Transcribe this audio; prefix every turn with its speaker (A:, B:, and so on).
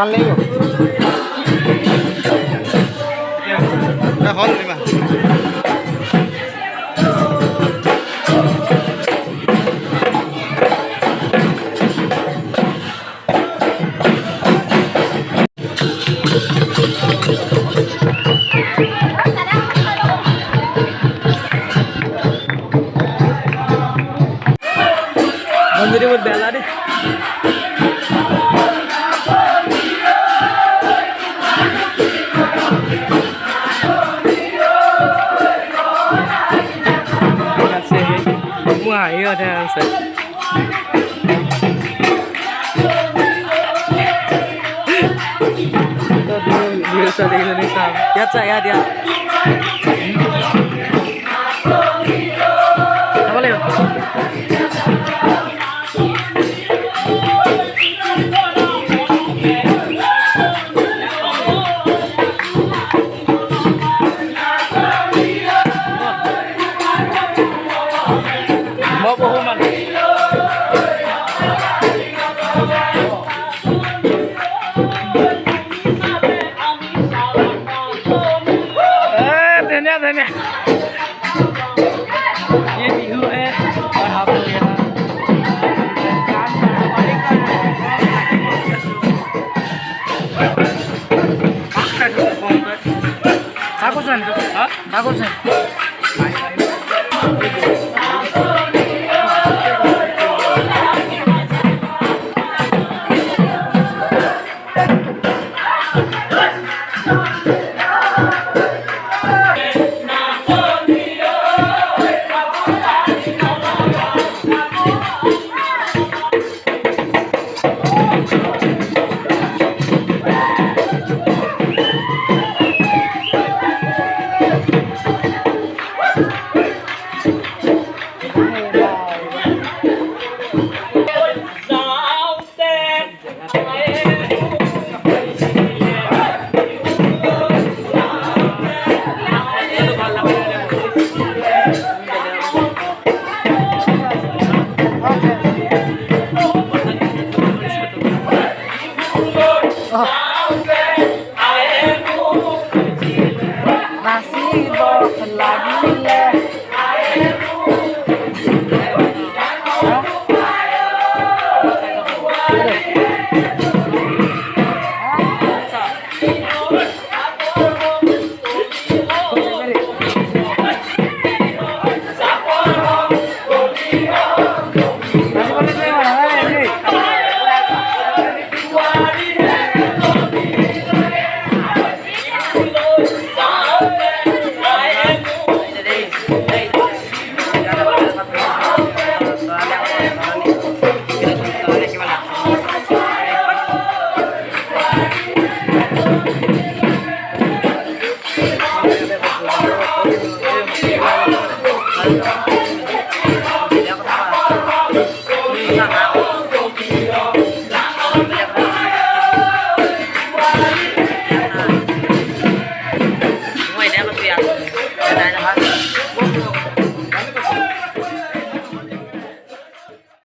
A: Kali kok. Udah hol lima. Jadi buat bela deh. Wah, iya ada set. Biasa di Indonesia. Lihat saya dia. Apa lagi? Mau bohongan. Tanya. Ye bihu और हम लोग यहाँ Kakusan. Nasi boken lagi leh. Nasi boken leh mana ini?